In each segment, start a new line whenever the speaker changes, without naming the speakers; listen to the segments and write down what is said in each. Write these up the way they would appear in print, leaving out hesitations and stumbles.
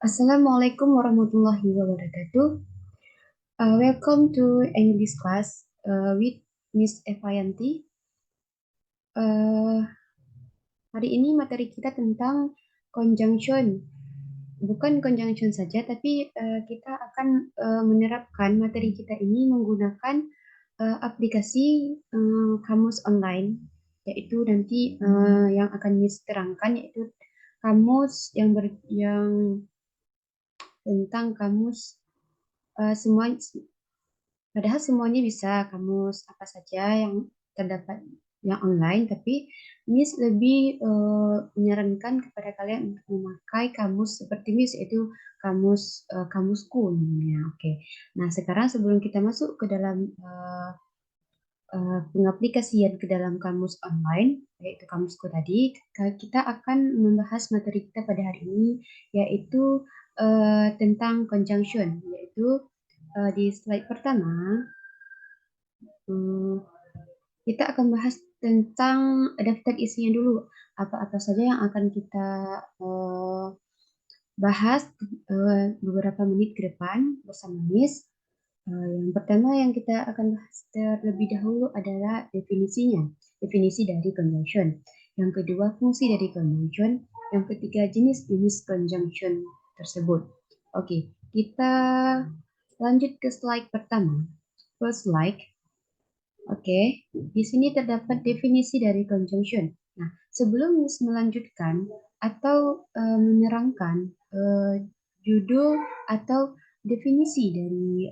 Assalamualaikum warahmatullahi wabarakatuh. Welcome to English class with Miss Evayanti. Uh, Hari ini materi kita tentang conjunction. Bukan conjunction saja, tapi kita akan menerapkan materi kita ini menggunakan aplikasi kamus online, yaitu nanti yang akan Miss terangkan yaitu kamus yang tentang kamus semua. Padahal semuanya bisa, kamus apa saja yang terdapat yang online, tapi Miss lebih menyarankan kepada kalian untuk memakai kamus seperti Miss, yaitu kamusku namanya. Oke. Nah, sekarang sebelum kita masuk ke dalam pengaplikasian ke dalam kamus online, yaitu kamusku tadi, kita akan membahas materi kita pada hari ini, yaitu tentang conjunction, yaitu di slide pertama. Hmm, kita akan bahas tentang daftar isinya dulu. Apa-apa saja yang akan kita eh, bahas beberapa menit ke depan bersama Miss. Yang pertama yang kita akan bahas terlebih dahulu adalah definisinya, definisi dari conjunction. Yang kedua, fungsi dari conjunction. Yang ketiga, jenis-jenis conjunction tersebut. Oke, kita lanjut ke slide pertama. First slide. Oke, di sini terdapat definisi dari conjunction. Nah, sebelum melanjutkan atau menerangkan judul atau definisi dari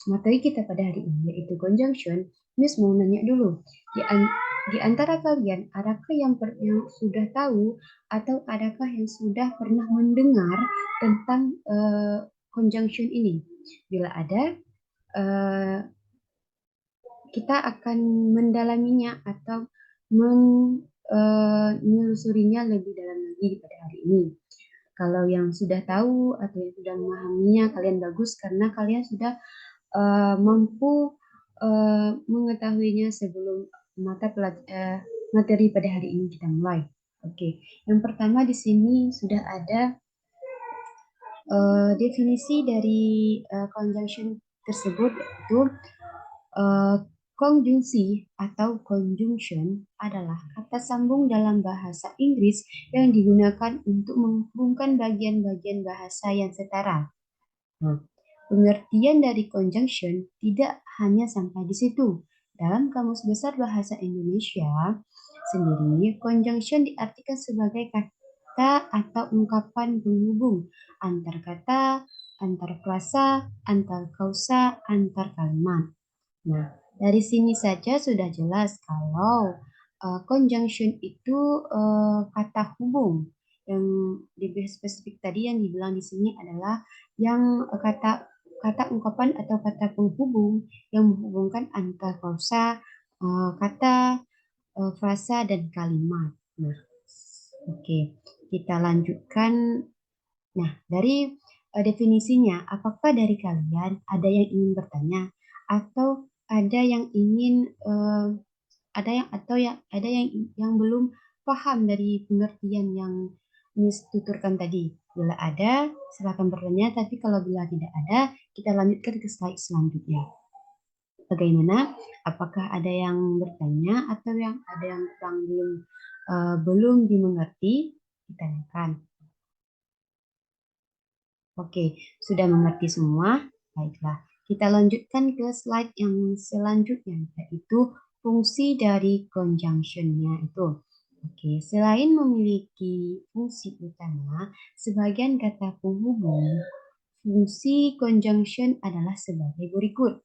materi kita pada hari ini, yaitu conjunction, Miss mau nanya dulu, di, di antara kalian, adakah yang sudah tahu atau adakah yang sudah pernah mendengar tentang conjunction ini? Bila ada, uh, kita akan mendalaminya atau menelusurinya lebih dalam lagi pada hari ini. Kalau yang sudah tahu atau yang sudah memahaminya, kalian bagus karena kalian sudah mampu mengetahuinya sebelum materi pada hari ini kita mulai. Oke, yang pertama di sini sudah ada definisi dari conjunction tersebut, yaitu uh, konjungsi atau conjunction adalah kata sambung dalam bahasa Inggris yang digunakan untuk menghubungkan bagian-bagian bahasa yang setara. Nah, pengertian dari conjunction tidak hanya sampai di situ. Dalam Kamus Besar Bahasa Indonesia sendiri, conjunction diartikan sebagai kata atau ungkapan penghubung antar kata, antar frasa, antar kausa, antar kalimat. Nah, dari sini saja sudah jelas kalau conjunction itu kata hubung. Yang lebih spesifik tadi yang dibilang di sini adalah yang kata ungkapan atau kata penghubung yang menghubungkan antar kausa, kata, frasa, dan kalimat. Nah, oke, kita lanjutkan. Nah, dari definisinya, apakah dari kalian ada yang ingin bertanya atau ada yang ingin ada yang atau yang ada yang belum paham dari pengertian yang Miss tuturkan tadi? Bila ada, silakan bertanya. Tapi kalau bila tidak ada, kita lanjutkan ke slide selanjutnya. Bagaimana? Apakah ada yang bertanya atau yang ada yang belum dimengerti? Ditanyakan. Oke, sudah mengerti semua? Baiklah, kita lanjutkan ke slide yang selanjutnya, yaitu fungsi dari conjunction-nya itu. Oke, selain memiliki fungsi utama, sebagian kata penghubung, fungsi conjunction adalah sebagai berikut.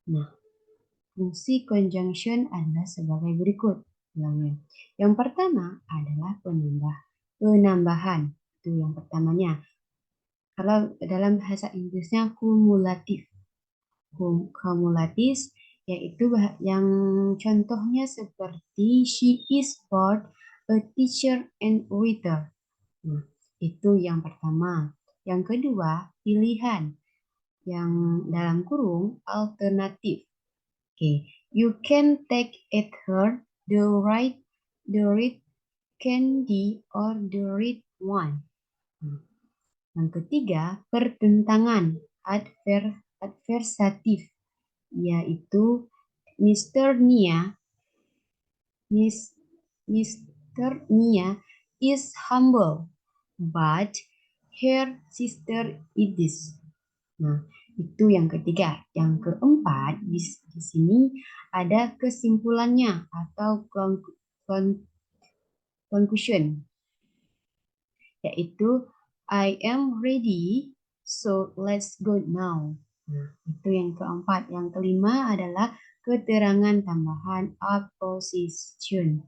Nah, fungsi conjunction adalah sebagai berikut. Yang pertama adalah penambahan. Itu yang pertamanya. Kalau dalam bahasa Inggrisnya kumulatif. Kumulatif yaitu yang contohnya seperti she is both a teacher and reader. Nah, itu yang pertama. Yang kedua, pilihan yang dalam kurung alternatif. Oke, you can take it her the red candy or the red one. Nah, Yang ketiga, pertentangan, adversatif, yaitu Mr. Nia, Miss, Mr. Nia is humble, but her sister is. Nah, itu yang ketiga. Yang keempat, di sini ada kesimpulannya atau conclusion, yaitu I am ready, so let's go now. Nah, itu yang keempat. Yang kelima adalah keterangan tambahan apposition.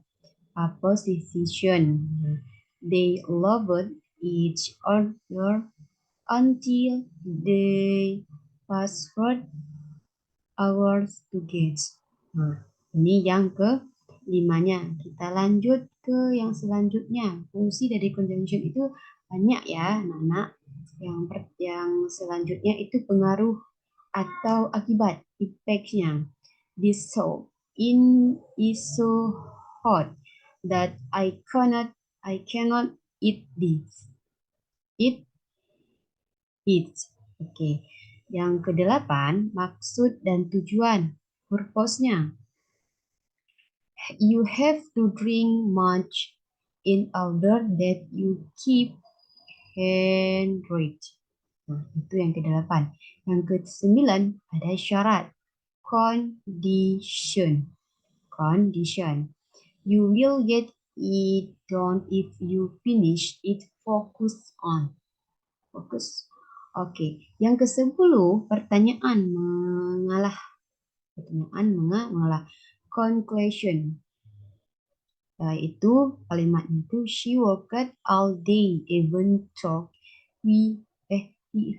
Apposition. Nah, they loved each other until they password hours to get. Nah, ini yang ke limanya. Kita lanjut ke yang selanjutnya. Fungsi dari conjunction itu banyak ya, anak-anak. Yang selanjutnya itu pengaruh atau akibat, impactnya. This soap is so hot that I cannot eat this. Eat. Oke. Yang kedelapan, maksud dan tujuan. Purpose-nya. You have to drink much in order that you keep hydrated. Nah, itu yang kedelapan. Yang kesembilan ada syarat. Condition. Condition. You will get it done if you finish it. Focus on. Fokus. Oke. Yang ke-10, pertanyaan mengalah. Pertanyaan mengalah. Conclusion. Yaitu kalimatnya itu she worked all day even though it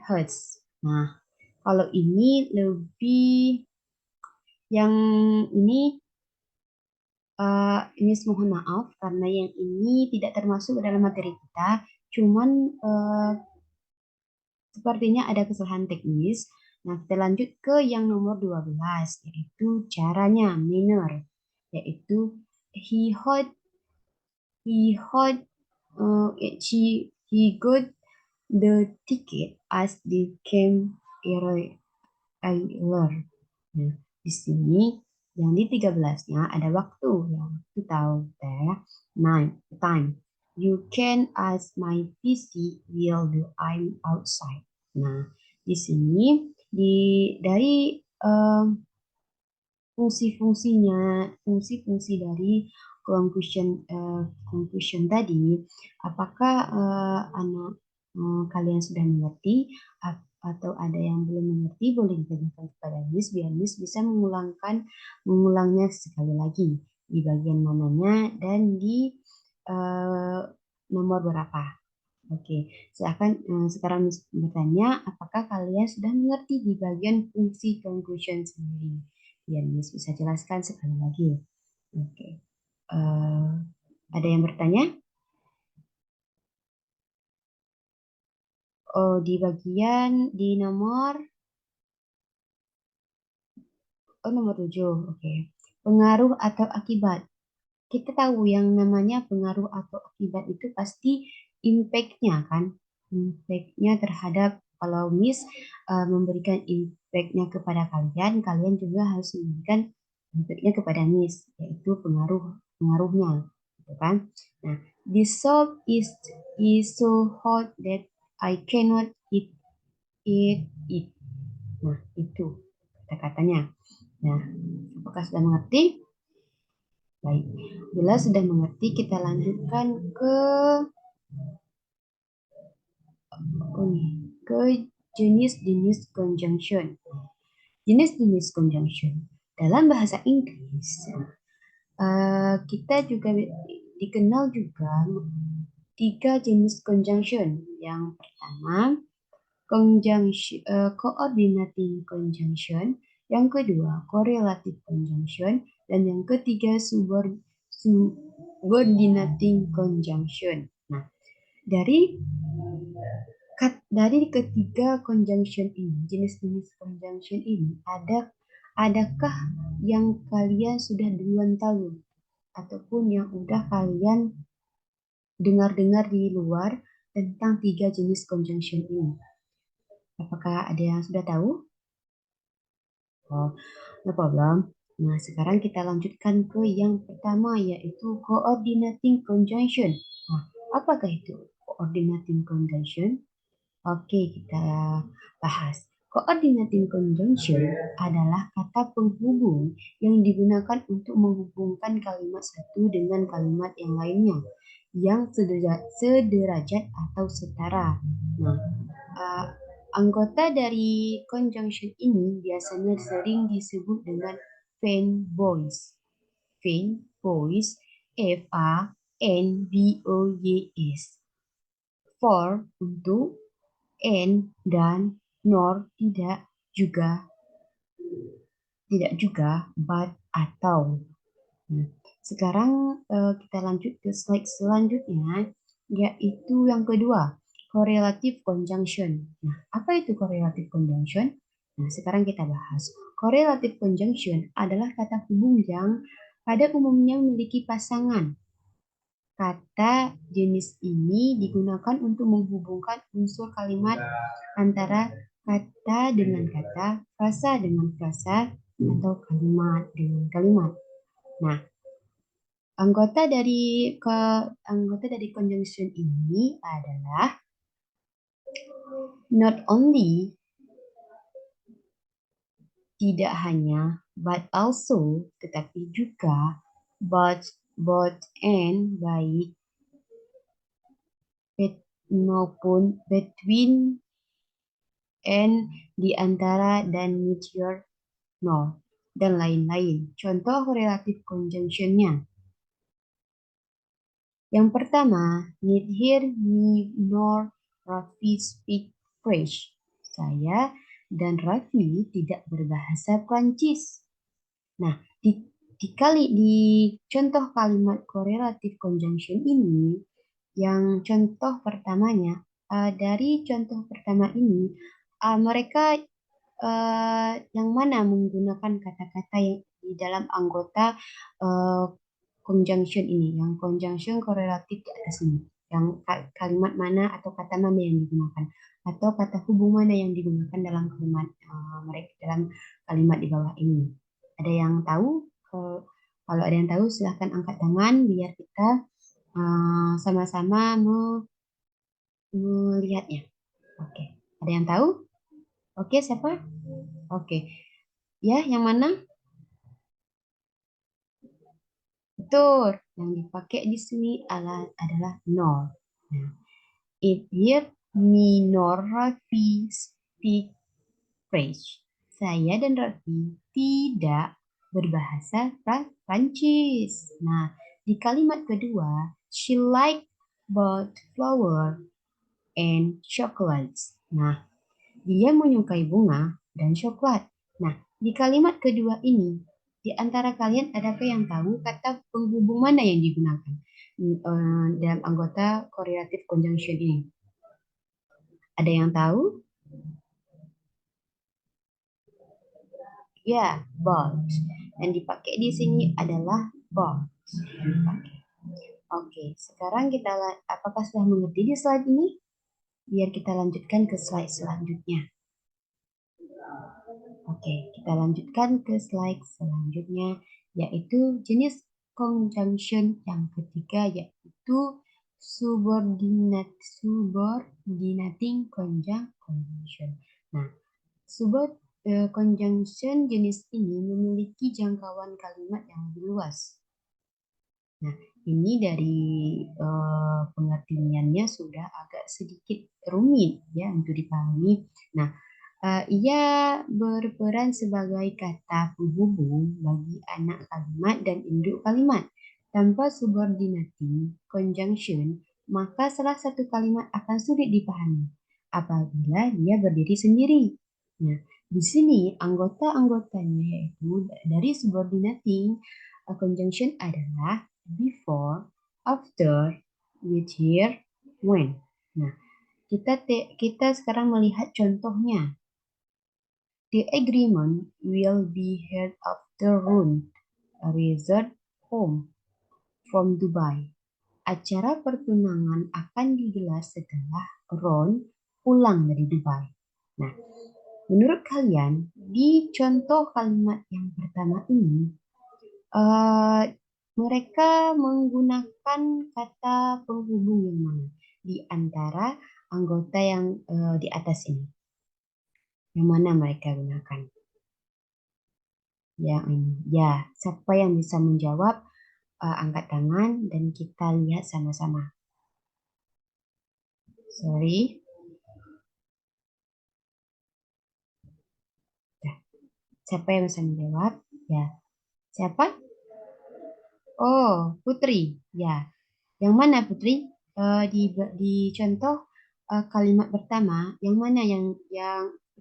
hurts. Nah, kalau ini lebih yang ini mohon maaf karena yang ini tidak termasuk dalam materi kita, cuman sepertinya ada kesalahan teknis. Nah, kita lanjut ke yang nomor 12, yaitu caranya, manner, yaitu he had he had he got the ticket as they came earlier. Nah, di sini yang di 13-nya ada waktu, yang itu tahu teh. Time. You can ask my PC while I'm outside. Nah, di sini dari fungsi-fungsi dari conclusion tadi, apakah kalian sudah mengerti atau ada yang belum mengerti, boleh ditanyakan kepada Miss biar Miss bisa mengulangnya sekali lagi di bagian mananya dan di nomor berapa. Oke, silakan sekarang Miss bertanya, apakah kalian sudah mengerti di bagian fungsi conclusion sendiri? Biar Miss bisa jelaskan sekali lagi. Oke, ada yang bertanya? Oh, di bagian di nomor nomor 7. Oke. Pengaruh atau akibat. Kita tahu yang namanya pengaruh atau akibat itu pasti impact-nya kan. Impact-nya terhadap kalau Miss memberikan impact-nya kepada kalian, kalian juga harus memberikan impact-nya kepada Miss, yaitu pengaruhnya, gitu kan. Nah, this soap is so hot that I cannot eat it. Nah, itu kata-katanya. Nah, apakah sudah mengerti? Baik, bila sudah mengerti, kita lanjutkan ke jenis-jenis conjunction. Jenis-jenis conjunction dalam bahasa Inggris kita juga dikenal juga 3 jenis conjunction. Yang pertama, coordinating conjunction, yang kedua correlative conjunction, dan yang ketiga subordinating conjunction. Nah, dari ketiga conjunction ini, jenis-jenis conjunction ini, adakah yang kalian sudah duluan tahu ataupun yang udah kalian dengar-dengar di luar tentang 3 jenis conjunction ini. Apakah ada yang sudah tahu? Oh, no problem. Nah, sekarang kita lanjutkan ke yang pertama, yaitu coordinating conjunction. Nah, apakah itu coordinating conjunction? Oke, kita bahas. Coordinating conjunction adalah kata penghubung yang digunakan untuk menghubungkan kalimat satu dengan kalimat yang lainnya yang sederajat atau setara. Nah, uh, anggota dari conjunction ini biasanya sering disebut dengan fan voice. Fan voice, FANVOYS. For untuk, and dan, nor tidak juga, but atau. Nah, sekarang kita lanjut ke slide selanjutnya, yaitu yang kedua, correlative conjunction. Nah, apa itu correlative conjunction? Nah, sekarang kita bahas. Correlative conjunction adalah kata hubung yang pada umumnya memiliki pasangan. Kata jenis ini digunakan untuk menghubungkan unsur kalimat antara kata dengan kata, frasa dengan frasa, atau kalimat dengan kalimat. Nah, anggota dari conjunction ini adalah not only, tidak hanya, but also, tetapi juga, but, both, and, baik, maupun, between, and, di antara, dan neither, nor, dan lain-lain. Contoh relative conjunction-nya. Yang pertama, neither me nor Raffi speak French. Saya dan Raffi tidak berbahasa Prancis. Nah, di contoh kalimat correlative conjunction ini, yang contoh pertamanya, dari contoh pertama ini, mereka yang mana menggunakan kata-kata yang di dalam anggota conjunction ini, yang conjunction korelatif di atas ini, yang kalimat mana atau kata mana yang digunakan, atau kata hubung mana yang digunakan dalam kalimat mereka dalam kalimat di bawah ini. Ada yang tahu? Kalau ada yang tahu, silahkan angkat tangan biar kita sama-sama melihatnya. Oke, ada yang tahu? Oke, siapa? Oke, ya, yang mana? Betul, yang dipakai di sini adalah nor. Nah, it here me nor Raffi speak French. Saya dan Raffi tidak berbahasa Prancis. Nah, di kalimat kedua, she like both flower and chocolates. Nah, dia menyukai bunga dan coklat. Nah, di kalimat kedua ini, di antara kalian adakah yang tahu kata penghubung mana yang digunakan dalam anggota correlative conjunction ini? Ada yang tahu? Ya, both. Yang dipakai di sini adalah both. Oke, sekarang apakah sudah mengerti di slide ini? Biar kita lanjutkan ke slide selanjutnya. Oke, kita lanjutkan ke slide selanjutnya, yaitu jenis conjunction yang ketiga, yaitu subordinating conjunction. Nah, conjunction jenis ini memiliki jangkauan kalimat yang lebih luas. Nah, ini dari pengertiannya sudah agak sedikit rumit ya untuk dipahami. Nah, ia berperan sebagai kata penghubung bagi anak kalimat dan induk kalimat. Tanpa subordinating conjunction, maka salah satu kalimat akan sulit dipahami apabila dia berdiri sendiri. Nah, di sini anggota-anggotanya yaitu dari subordinating conjunction adalah before, after, with, here, when. Nah, kita sekarang melihat contohnya. The agreement will be held after Rund returned home from Dubai. Acara pertunangan akan digelar setelah Ron pulang dari Dubai. Nah, menurut kalian, di contoh kalimat yang pertama ini, eh, mereka menggunakan kata penghubung yang mana di antara anggota yang di atas ini? Yang mana mereka gunakan? Yang ini. Ya, siapa yang bisa menjawab, angkat tangan dan kita lihat sama-sama. Sorry. Ya. Siapa yang bisa menjawab? Ya. Siapa? Oh, Putri. Ya. Yang mana Putri? Di contoh kalimat pertama, yang mana yang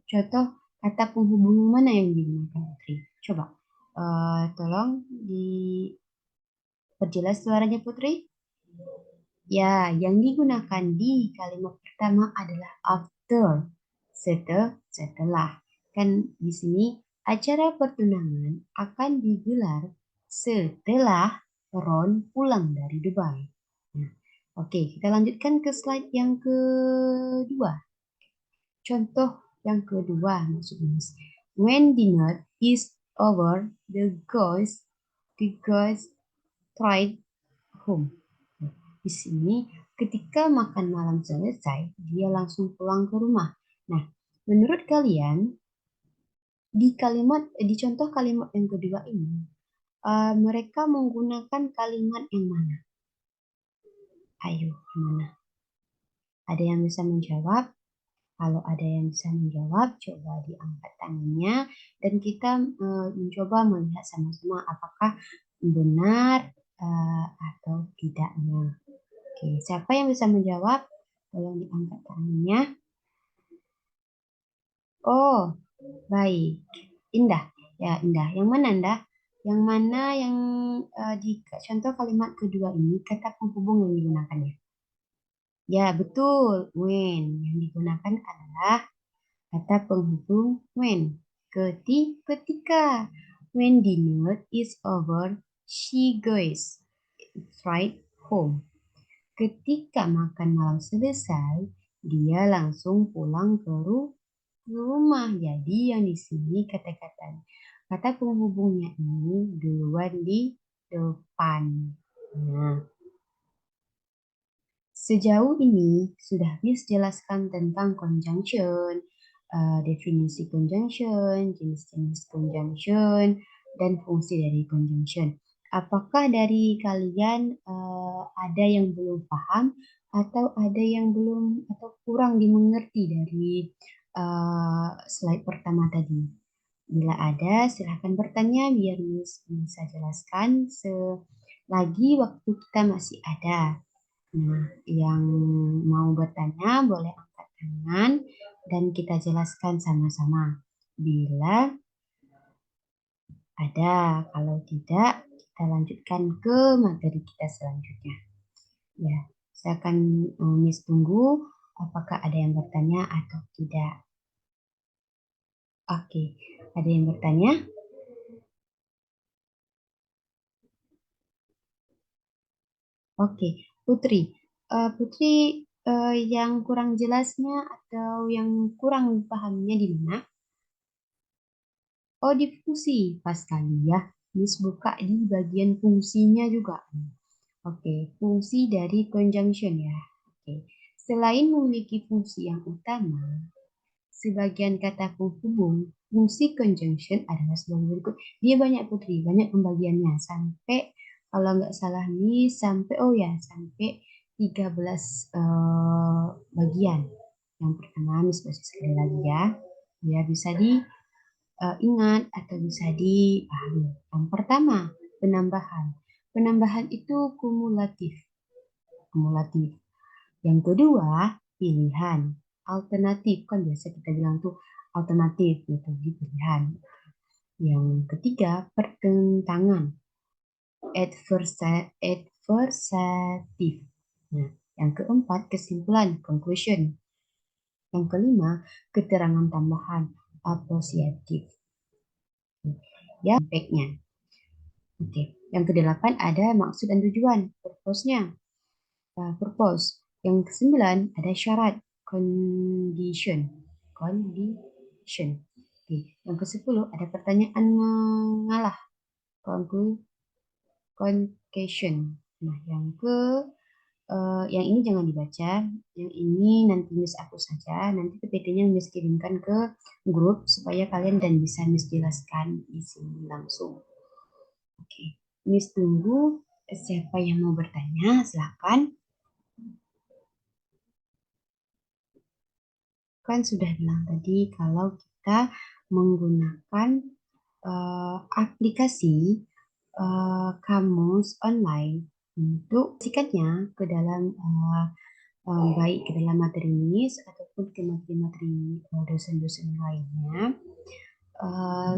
contoh kata penghubung yang mana yang digunakan Putri? Coba tolong diperjelas suaranya Putri. Ya, yang digunakan di kalimat pertama adalah after, setelah. Kan di sini acara pertunangan akan digelar setelah Ron pulang dari Dubai. Nah, oke, kita lanjutkan ke slide yang kedua. Contoh yang kedua maksudnya. When dinner is over, the guys tried home. Di sini ketika makan malam selesai, dia langsung pulang ke rumah. Nah, menurut kalian di contoh kalimat yang kedua ini, mereka menggunakan kalimat yang mana? Ayo, mana? Ada yang bisa menjawab? Kalau ada yang bisa menjawab, coba diangkat tangannya dan kita mencoba melihat sama-sama apakah benar atau tidaknya. Oke, siapa yang bisa menjawab? Tolong diangkat tangannya. Oh, baik. Indah. Ya, Indah. Yang mana, Indah? Yang mana yang di contoh kalimat kedua ini kata penghubung yang digunakannya? Ya, betul. When. Yang digunakan adalah kata penghubung when. Ketika. When dinner is over, she goes right home. Ketika makan malam selesai, dia langsung pulang ke rumah. Jadi yang di sini kata penghubungnya ini duluan di depan. Nah, sejauh ini sudah Miss jelaskan tentang conjunction, definisi conjunction, jenis-jenis conjunction, dan fungsi dari conjunction. Apakah dari kalian ada yang belum paham atau ada yang belum atau kurang dimengerti dari slide pertama tadi? Bila ada, silahkan bertanya biar Miss bisa jelaskan selagi waktu kita masih ada. Nah, yang mau bertanya boleh angkat tangan dan kita jelaskan sama-sama. Bila ada, kalau tidak, kita lanjutkan ke materi kita selanjutnya. Ya, saya akan Miss tunggu apakah ada yang bertanya atau tidak. Oke, ada yang bertanya? Oke, Putri. Putri, yang kurang jelasnya atau yang kurang pahamnya di mana? Oh, di fungsi. Pas kali ya. Miss buka di bagian fungsinya juga. Oke, fungsi dari conjunction ya. Oke. Selain memiliki fungsi yang utama, sebagian kata penghubung, fungsi conjunction adalah sebagai berikut. Dia banyak Putri, banyak pembagiannya. Sampai, kalau nggak salah nih, sampai 13 bagian. Yang pertama, Miss baca sekali lagi ya. Biar bisa ingat atau bisa dipahami. Yang pertama, penambahan. Penambahan itu kumulatif. Kumulatif. Yang kedua, pilihan. Alternatif. Kan biasa kita bilang tuh alternatif gitu, di pilihan. Yang ketiga, pertentangan. Adversatif. Nah, yang keempat, kesimpulan. Conclusion. Yang kelima, keterangan tambahan. Apresiatif. Ya, baiknya. Oke. Yang kedelapan ada maksud dan tujuan, purpose-nya. purpose. Yang ke-9 ada syarat, condition. Condition. Oke. Yang ke-10 ada pertanyaan mengalah, conclusion. Nah, yang ini jangan dibaca, yang ini nanti Miss hapus saja, nanti PPT-nya Miss kirimkan ke grup supaya kalian dan bisa Miss jelaskan di sini langsung. Oke, Miss tunggu siapa yang mau bertanya, silakan. Kan sudah bilang tadi kalau kita menggunakan aplikasi kamus online untuk sikatnya ke dalam baik ke dalam materi MIS ataupun ke materi-materi dosen-dosen lainnya.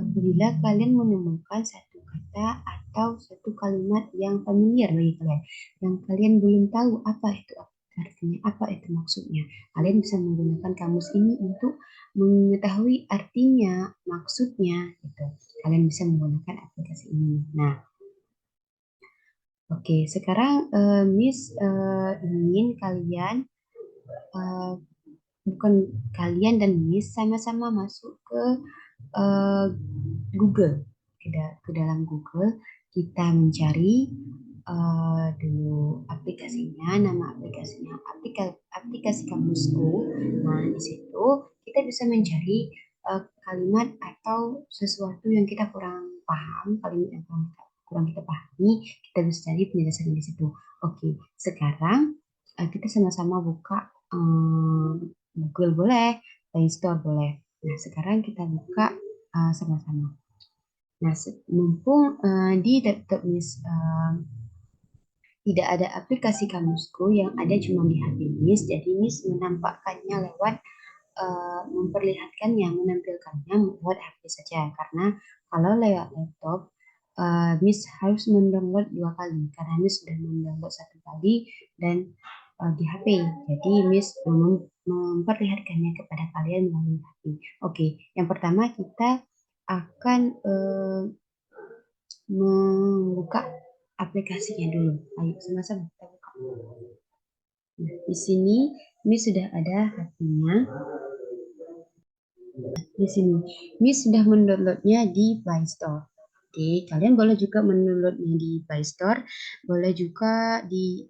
Bila kalian menemukan satu kata atau satu kalimat yang familiar bagi kalian, yang kalian belum tahu apa itu artinya, apa itu maksudnya, kalian bisa menggunakan kamus ini untuk mengetahui artinya, maksudnya, gitu. Kalian bisa menggunakan aplikasi ini. Nah, oke, sekarang Miss ingin kalian uh, bukan kalian dan Miss sama-sama masuk ke uh, Google, ke dalam Google kita mencari dulu aplikasinya, nama aplikasinya aplikasi Kamusku. Nah, di situ kita bisa mencari kalimat atau sesuatu yang kita kurang paham, kalimat yang kurang kita pahami, kita bisa cari penjelasannya di situ. Oke, sekarang kita sama-sama buka Google boleh, Play Store boleh. Nah, sekarang kita buka sama-sama. Nah, mumpung di laptop Miss tidak ada aplikasi Kamusku, yang ada cuma di HP Miss, jadi Miss menampakkannya lewat memperlihatkannya, menampilkannya lewat HP saja. Karena kalau lewat laptop, Miss harus mendownload 2 kali, karena Miss sudah mendownload 1 kali dan di HP. Jadi Miss memperlihatkannya kepada kalian melalui HP. Oke, yang pertama kita akan membuka aplikasinya dulu. Ayo sama-sama kita buka. Nah, di sini Miss sudah ada HP-nya. Di sini Miss sudah mendownloadnya di Play Store. Oke, kalian boleh juga mendownloadnya di Play Store, boleh juga di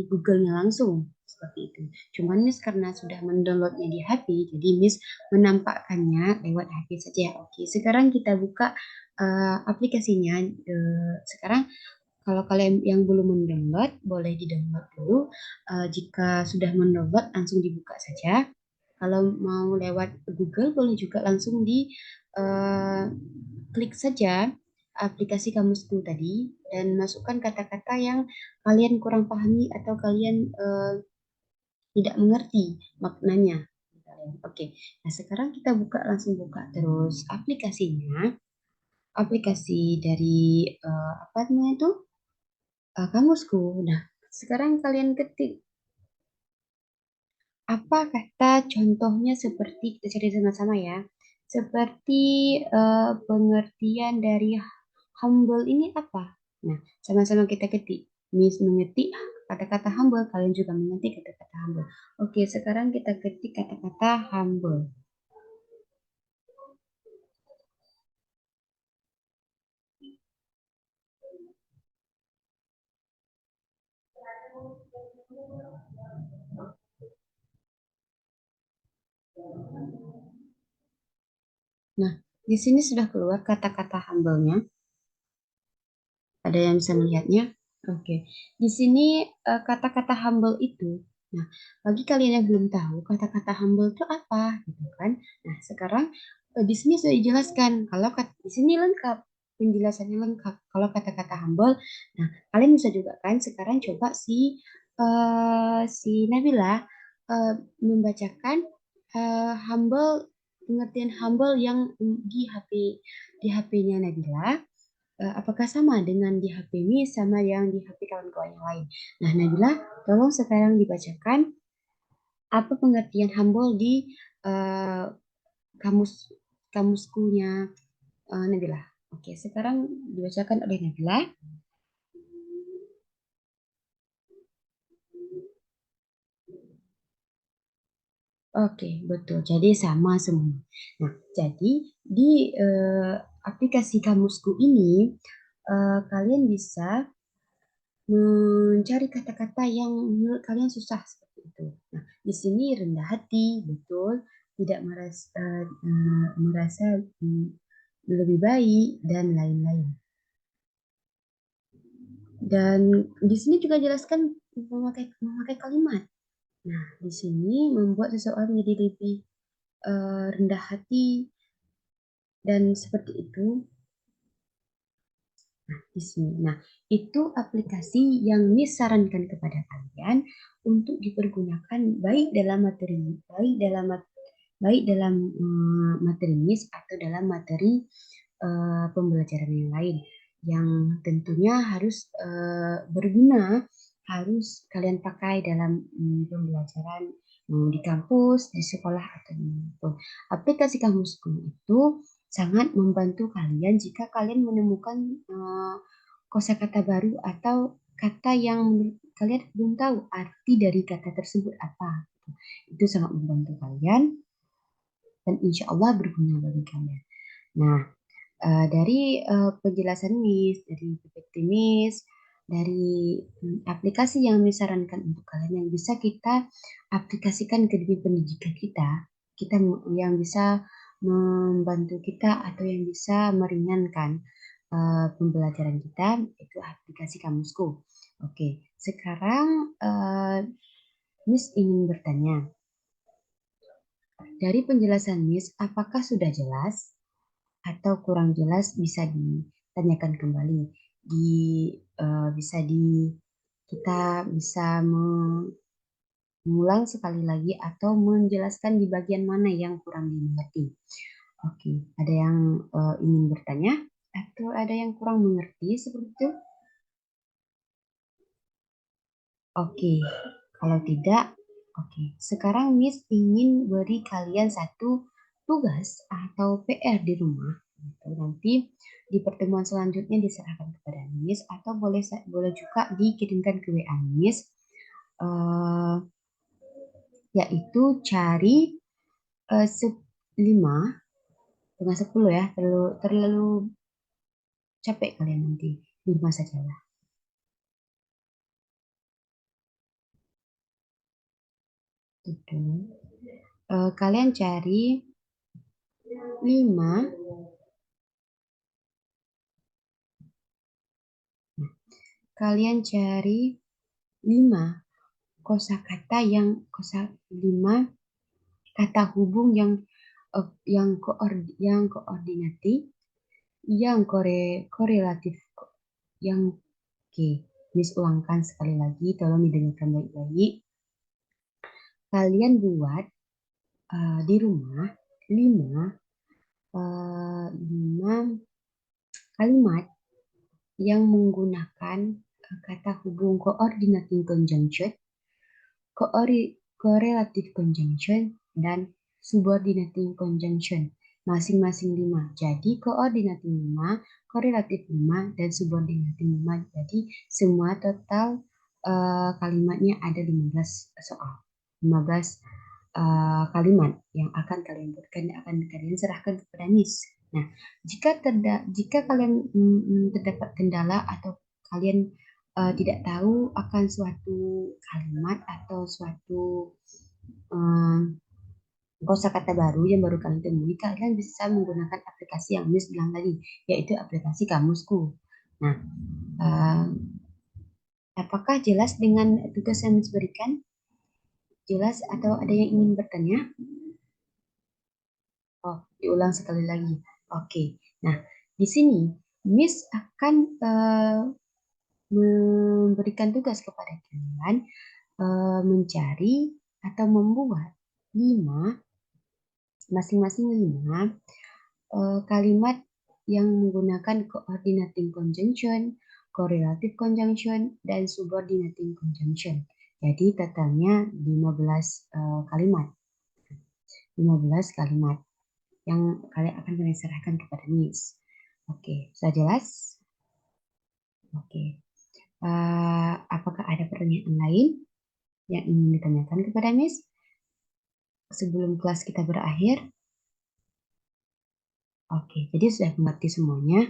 Google-nya langsung seperti itu. Cuman Miss karena sudah mendownloadnya di HP, jadi Miss menampakkannya lewat HP saja. Oke, sekarang kita buka aplikasinya. Sekarang kalau kalian yang belum mendownload, boleh di-download dulu. Jika sudah mendownload, langsung dibuka saja. Kalau mau lewat Google, boleh juga langsung di klik saja aplikasi Kamusku tadi dan masukkan kata-kata yang kalian kurang pahami atau kalian tidak mengerti maknanya. Oke, nah sekarang kita langsung buka terus aplikasinya. Aplikasi dari apa namanya itu? Kamusku. Nah, sekarang kalian ketik apa kata contohnya, seperti kita cari sama-sama ya. Seperti pengertian dari humble ini apa? Nah, sama-sama kita ketik. Miss mengetik kata-kata humble, kalian juga mengetik kata-kata humble. Oke, sekarang kita ketik kata-kata humble. Nah, di sini sudah keluar kata-kata humble-nya. Ada yang bisa melihatnya? Oke. Di sini kata-kata humble itu. Nah, bagi kalian yang belum tahu kata-kata humble itu apa, gitu kan? Nah, sekarang di sini sudah dijelaskan. Kalau di sini lengkap, penjelasannya lengkap. Kalau kata-kata humble, nah kalian bisa juga kan sekarang coba si Nabila eh, membacakan humble, pengertian humble yang di HP-nya Nabila, apakah sama dengan di HP ini sama yang di HP kawan-kawan yang lain. Nah, Nabila, tolong sekarang dibacakan apa pengertian humble di uh, kamus kamuskunya Nabila. Oke, sekarang dibacakan oleh Nabila. Oke, betul. Jadi sama semua. Nah, jadi di aplikasi Kamusku ini kalian bisa mencari kata-kata yang menurut kalian susah seperti itu. Nah, di sini rendah hati, betul, tidak merasa lebih baik dan lain-lain. Dan di sini juga jelaskan memakai kalimat. Nah, di sini membuat seseorang menjadi lebih rendah hati dan seperti itu. Nah, di sini. Nah, itu aplikasi yang Miss sarankan kepada kalian untuk dipergunakan baik dalam materi Miss atau dalam materi pembelajaran yang lain yang tentunya harus berguna, harus kalian pakai dalam pembelajaran di kampus, di sekolah atau dimanapun. Aplikasi Kamusku itu sangat membantu kalian jika kalian menemukan kosakata baru atau kata yang kalian belum tahu arti dari kata tersebut apa. Itu sangat membantu kalian dan insya Allah berguna bagi kalian. Nah, dari penjelasan Miss, dari PPT Miss, dari aplikasi yang Miss sarankan untuk kalian yang bisa kita aplikasikan ke dunia pendidikan kita, kita yang bisa membantu kita atau yang bisa meringankan pembelajaran kita itu aplikasi Kamusku. Oke, sekarang Miss ingin bertanya, dari penjelasan Miss, apakah sudah jelas? Atau kurang jelas bisa ditanyakan kembali di bisa di kita bisa mengulang sekali lagi atau menjelaskan di bagian mana yang kurang dimengerti. Oke, ada yang ingin bertanya atau ada yang kurang mengerti seperti itu? Oke, kalau tidak, oke. Sekarang Miss ingin beri kalian satu tugas atau PR di rumah. Gitu. Nanti di pertemuan selanjutnya diserahkan kepada Miss atau boleh juga dikirimkan ke WA Miss. Eh, yaitu cari 5 dengan 10 ya. Terlalu capek kalian nanti. 5 saja lah. Gitu. Kalian cari 5. Kalian cari 5 lima kata hubung yang koordinatif, yang korelatif, yang oke. Miss ulangkan sekali lagi, tolong didengarkan baik-baik. Kalian buat di rumah 5 5 kalimat yang menggunakan kata hubung coordinating conjunction, correlative conjunction, dan subordinating conjunction. Masing-masing 5. Jadi coordinating 5, korelatif 5, dan subordinating 5. Jadi semua total kalimatnya ada 15 soal. 15 kalimat yang akan kalian buatkan dan akan kalian serahkan kepada Miss. Nah, jika kalian terdapat kendala atau kalian tidak tahu akan suatu kalimat atau suatu um, kosakata baru yang baru kalian temui, kalian bisa menggunakan aplikasi yang Miss bilang tadi, yaitu aplikasi Kamusku. Nah, uh, apakah jelas dengan tugas yang Miss berikan? Jelas atau ada yang ingin bertanya? Oh, diulang sekali lagi. Oke. Nah, di sini Miss akan memberikan tugas kepada kalian mencari atau membuat 5 masing-masing 5 kalimat yang menggunakan coordinating conjunction, correlative conjunction, dan subordinating conjunction. Jadi totalnya 15 kalimat. 15 kalimat yang kalian serahkan kepada Miss. Oke, sudah jelas? Oke. Apakah ada pertanyaan lain yang ingin ditanyakan kepada Miss? sebelum kelas kita berakhir? Oke, jadi sudah mengerti semuanya.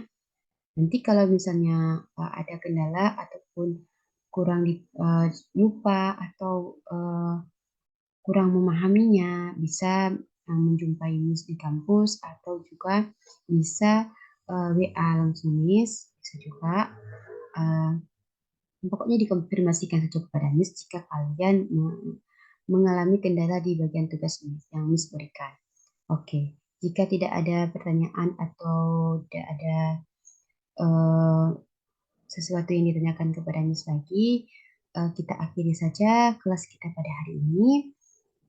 Nanti kalau misalnya ada kendala ataupun kurang lupa atau kurang memahaminya, bisa menjumpai Miss di kampus atau juga bisa WA langsung Miss, bisa juga. eh, Pokoknya dikonfirmasikan saja kepada Miss jika kalian mengalami kendala di bagian tugas Miss yang Miss berikan. Oke, jika tidak ada pertanyaan atau tidak ada eh, sesuatu yang ditanyakan kepada Miss lagi, kita akhiri saja kelas kita pada hari ini.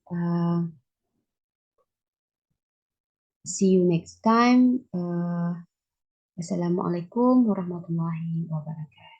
Eh, See you next time. Assalamualaikum warahmatullahi wabarakatuh.